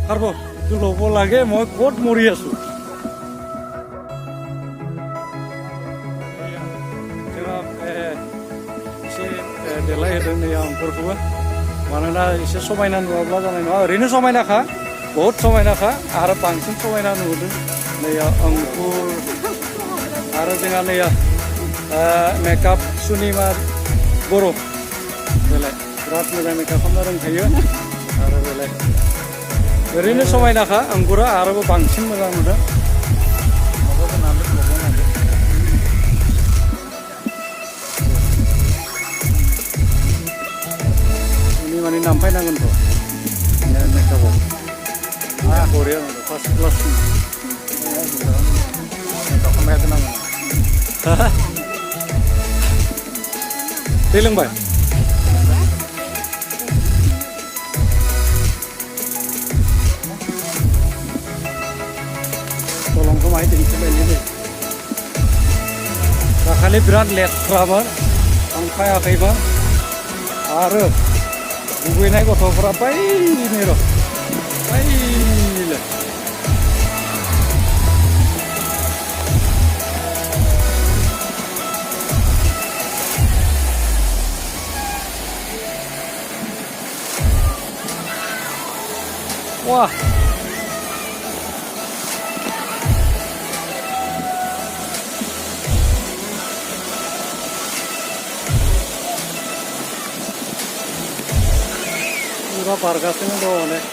Harbo, tu lobo lagi mau kuat muri asu. Jangan si delay itu nih yang berdua. Mana si somainan dua belas orang ini. Rini somaina kah? बहुत समायना kah? Ada pangsin somaina nudu. Nih ya angkur. Ada dengan nih ya makeup sunima boro. Delay. Berat nih makeup kemarin kayu. Ada delay. ओरैनो समायनाखा अंगुरा आरोबाव बांसिन मोजां नुदों माबाबो नांदों माबा नांदों ini माने नामफायनांगोनथ' मेकआपआव बरिया नुदों फार्स्ट क्लास मेकआप खालामनाया दोनांगोन दै लोंबाय tolongku main jadi coba ini. Kali berat letraman, angkai akhiran, aru, buku ini kok toprak apa ini loh, aiyah. Wah. Pargasnya doang nih.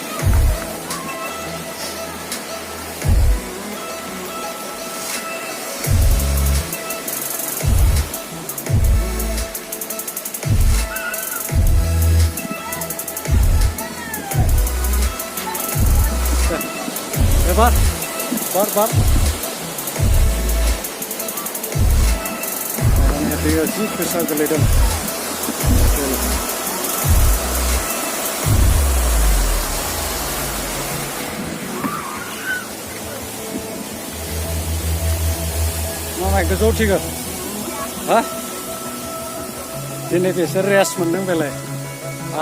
Bar. Ini dia sih bisa geledan. Mama itu jauh juga, hah? Ini bisa rest mending bela,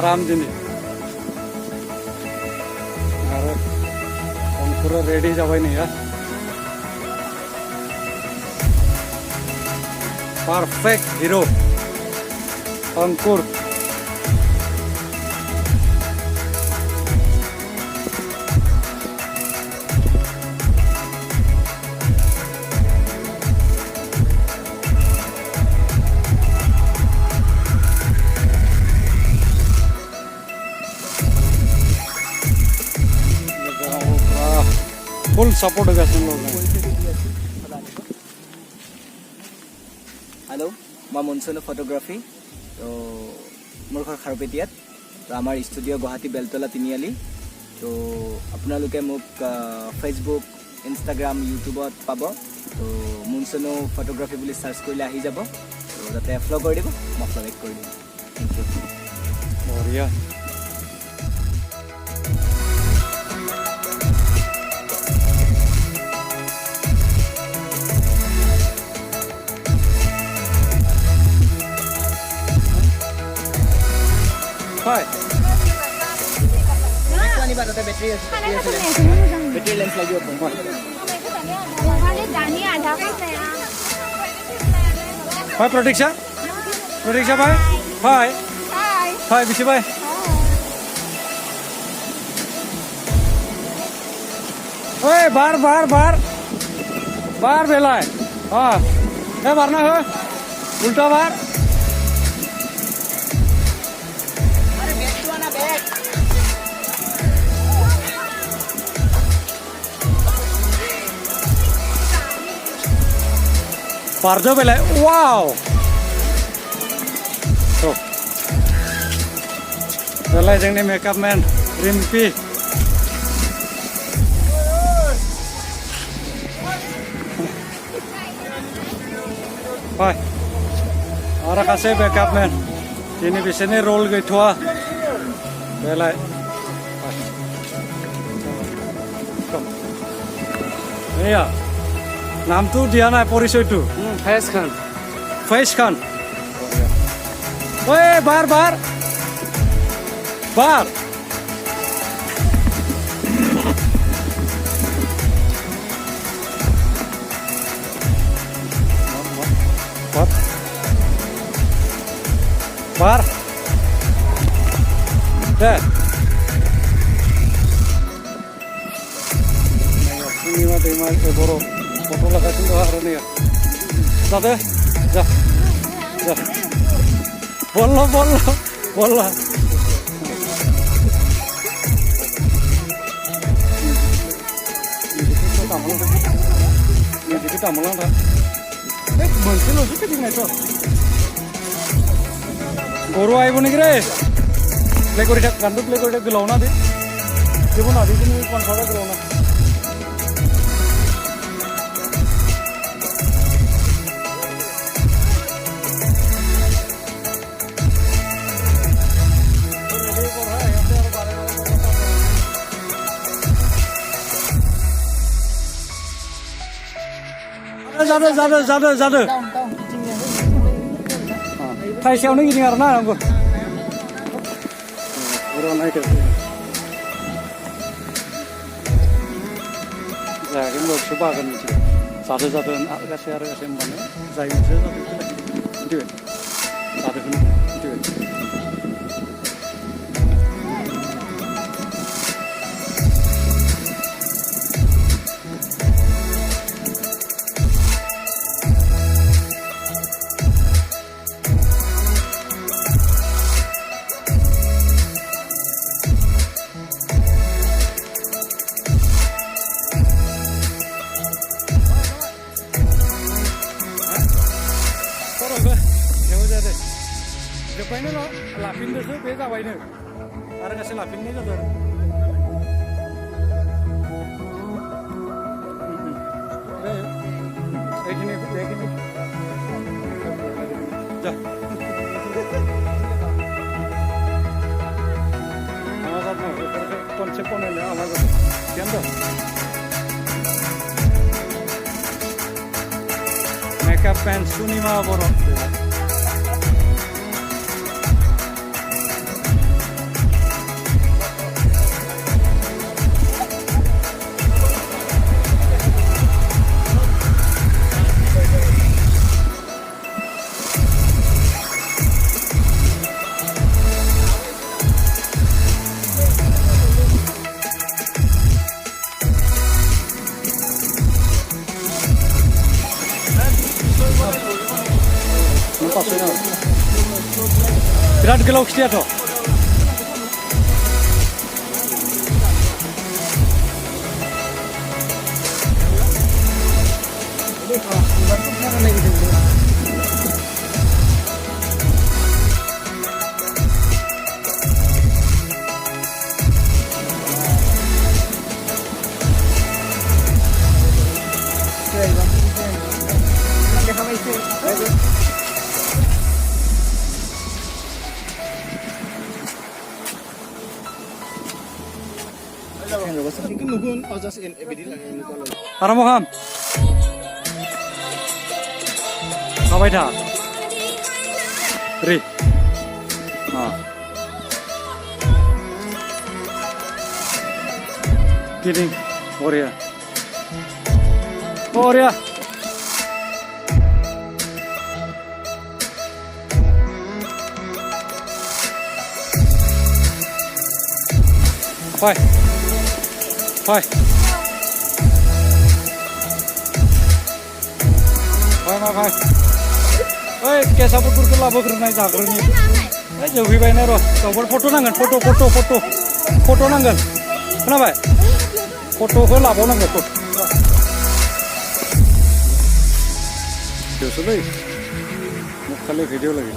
aram jadi. Aram, angkur ready jawab ini ya. Perfect hero, angkur. Full support है कैसे लोग हैं? Hello, मैं मुंसोनो photography तो मोर घर खारपेटियात तो आमार studio Guwahati Beltala तिनिआली तो अपना लोके मुक फेसबुक इंस्टाग्राम यूट्यूबत पाबो तो मुंसोनो फोटोग्राफी बुली सार्च करिले आहि जाबो तो जाते फॉलो कर दिबो मैं फॉलो कर दिबो थैंक यू बढ़िया Hai. Ini Pak, ada bateri bateri lens lagi open. Hai Pratiksha. Pratiksha bhai. Hai. Hai. Hai Bishi bhai. Oi, bar. Bar belai. Ah. Barna ho. उल्टा मार पारजो बेलाय वाव तो बेलाय जोंनि मेकआप मेन रिम्पी बाय आरो खासे मेकआप मेन दिनै बिसोरनि रल गैथ'वा बेलाय एया नामটো দিয়া নাই পৰিচয়টো फैज खान फैज खान ओए बार बार बार बार दे Ini tema BORO foto lagasin doa hari ini ya. Satu, jah, jah. Bola, bola, bola. Ini kita malang dah. Mungkin lo juga tinggal itu. Guru ayo nih kira. Play kori dak, gandu play kori dak gelau na deh. Coba nanti ini konsolnya gelau na. Jatuh. Thaisyau ni gini karena aku. Orang naik ke. Jadi mau coba kan ni. Jatuh. Agak share mana. Jadi itu. Jatuh itu. Depannya lo lapin dulu, beda apa ini? Ada kasih lapinnya juga. Begini. Dah. Awas apa? Konsep konennya awas apa? Kian dah. Makeup pen sunima BORO. Berat gelau setia tu. Aramoham. Apa itu? Ri. Kidding. Oria. Bye. Bye. Bye. ओइ केसाफोरखौ लाबोग्रोनाय जाग्रोनि ओइ जोबहैबायना र' गावबो फट' नांगोन फट' नांगोन खोनाबाय फट'खौ लाबावनांगोन भिडिअ'सोलै खालि video' লাগে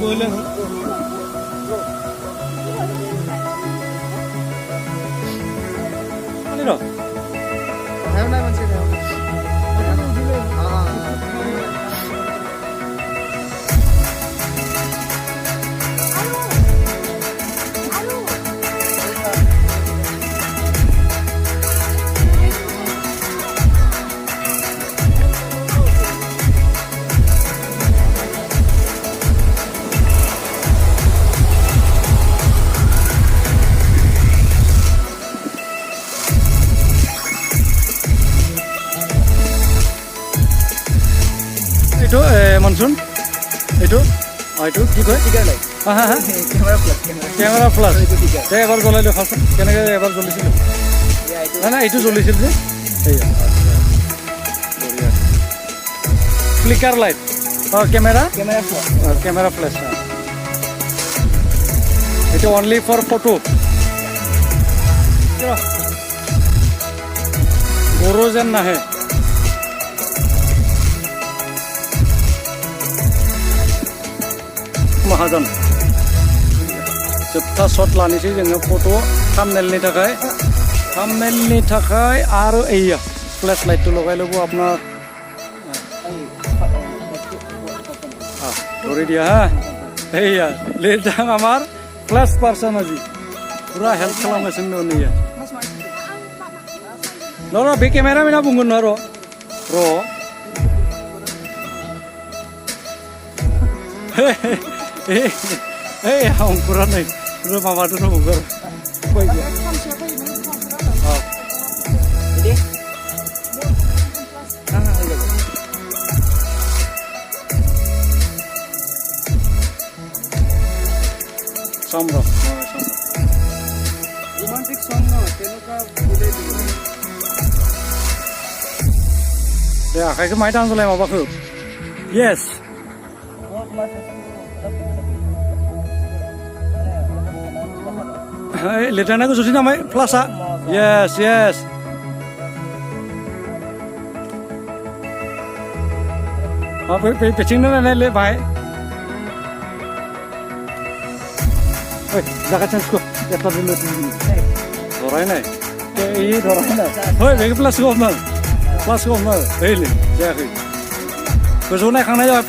बोले ini loh ayo naik masih itu monsoon itu কি কয় কেমেৰা ফ্লাছ এবাৰ জ্বলাইলো ফাৰ্ষ্ট কেনেকৈ এবাৰ জ্বলিছিল নাই এইটো জ্বলিছিল যে ফ্লিকাৰ লাইট কেমেৰা ফ্লাছ এইটো অনলি ফৰ ফটো বড়ো যেন নাহে माहाजन जोबथा शट लानोसै जोङो फट' थाम्बनेलनि थाखाय आरो एया फ्लैश लाइट तो लगाई लोगो अपना धरे दिया हाँ एया लिरदां आमार फ्लैश पार्सन আজি पुरा हेल्प खालामगासिनो दं नैया र' बे केमेरामेना बुंगोन ना र' अंकुरा नै माबादो नंगौ फै सामरो रोमांटिक सॉन्ग न तेनुका बुले दियो दे आखाइखौ माइ दांजलाय माबाखौ यस लिरनायखौ जुदि नामाय प्लासा यस पेचिंनो नायले बाय ओइ जागा चेन्जखौ एप्ला दिनो धराय नाय ए धराय ना ओइ बेखौ प्लासखौ हमनो ओइले जायाखै गोजौ नायखांनाय जाबाय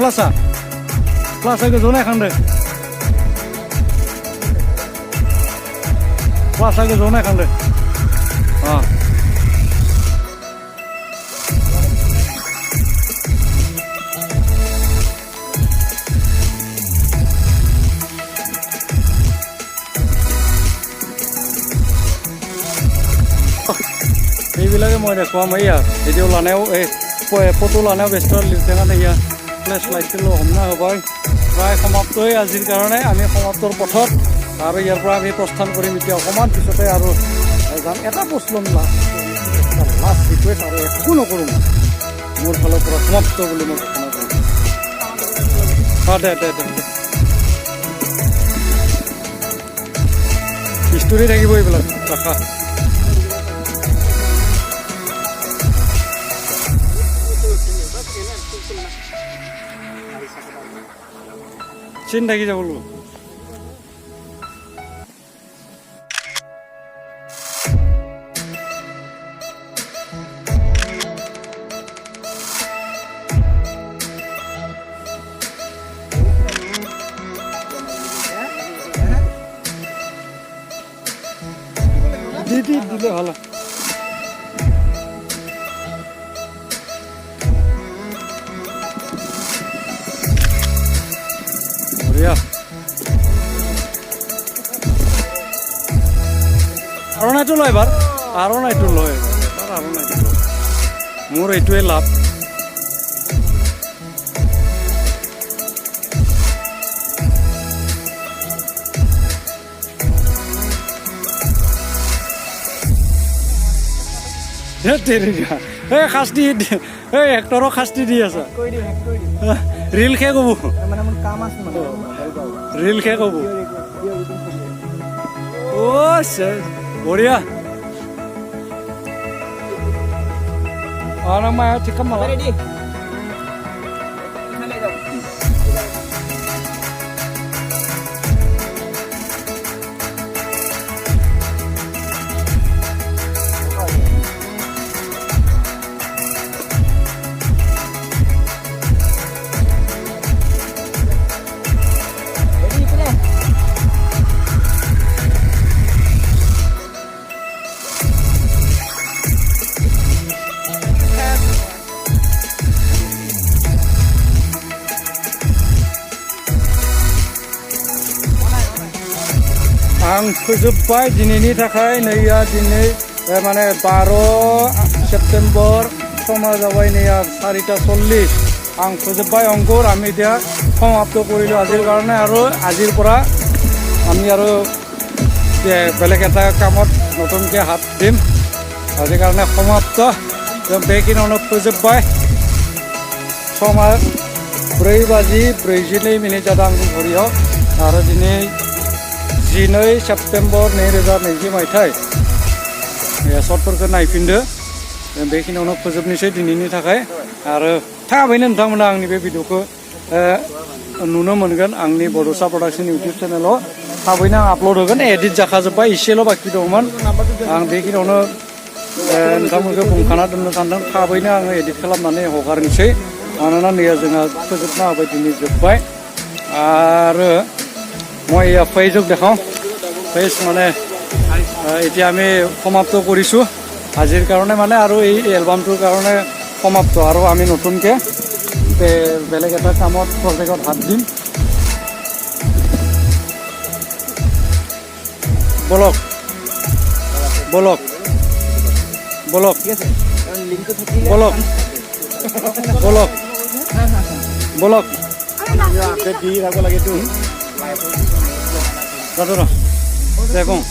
प्लासा गोजौ नायखांदों प्लासा गोजौ नायखांदों এইবিলাকে মই দেখুৱাম এইয়া ভিডিঅ' লানাयाव ফটো লানাयाव ব্যস্ত লিৰটেঙাত এয়া ফ্লেছ লাইটটো हमना होबाय প্ৰায় সমাপ্তই আজিৰ কাৰণে আমি সমাপ্তৰ পথত আৰু ইয়াৰ পৰা আমি প্ৰস্থান কৰিম এতিয়া অকণমান পিছতে আৰু যাম এটা পোষ্ট ল'ম লাষ্ট ৰিকুৱেষ্ট আৰু একো নকৰোঁ মোৰ ফালৰ পৰা সমাপ্ত বুলি মই ঘোষণা কৰিম দে ষ্টৰি থাকিব এইবিলাক ৰাখা চিন থাকি যাব লাগিব দিলে ভালো বঢ়িয়া আৰু নাইটো লয় এবাৰ আৰু নাইটো লয় মোৰ এইটোৱে লাভ এই শাস্তি এই এক্টৰক শাস্তি দি আছা ৰিল খে ক'ব মানে মোৰ কাম আছে মানে ৰিল খে ক'ব অ' বঢ়িয়া orang mah cik KAMALA ready आं फोजोबबाय दिनैनि थाखाय नैया दिनै माने 12 सेप्टेम्बर समा जाबाय नैया 4:40 आं फोजोबबाय अंकुर आमी এতিয়া সমাপ্ত কৰিলো আজিৰ কাৰণে আৰু আজিৰ পৰা আমি আৰু বেলেগ এটা কামত নতুনকৈ হাত দিম আজিৰ কাৰণে সমাপ্ত বেকিননো फोजोबबाय समा 4:42 जादों आं घरियाव आरो दिनै 12 सेप्टेम्बर 2020 मायथाइ सर्टफोरखौ नायफिनदो बेखिनियावनो फोजोबनोसै दिनैनि थाखाय आरो थाबैनो नोंथांमोना आंनि बे भिडिअखौ नुनो मोनगोन आंनि बड'सा प्रडाक्शन इउटुब चेनेलाव थाबैनो आं आपल'ड होगोन एडिट जाखाजोब्बाय एसेल' बाखि दंमोन आं बेखिनियावनो नोंथांमोनखौ बुंखाना दोननो सानदों थाबैनो आङो एडिट खालामनानै हगारनोसै मानोना नैया जोंहा फोजोबना होबाय दिनै जोब्बाय आरो মই এয়া ফেচবুক দেখাওঁ ফেচ মানে এতিয়া আমি সমাপ্ত কৰিছোঁ আজিৰ কাৰণে মানে আৰু এই এলবামটোৰ কাৰণে সমাপ্ত আৰু আমি নতুনকৈ বেলেগ এটা কামত প্ৰজেক্টত হাত দিম বলক বলক বলক বলক বলক বলক আপডেট দি থাকিব লাগেতো Rado, Rado. Saya kong.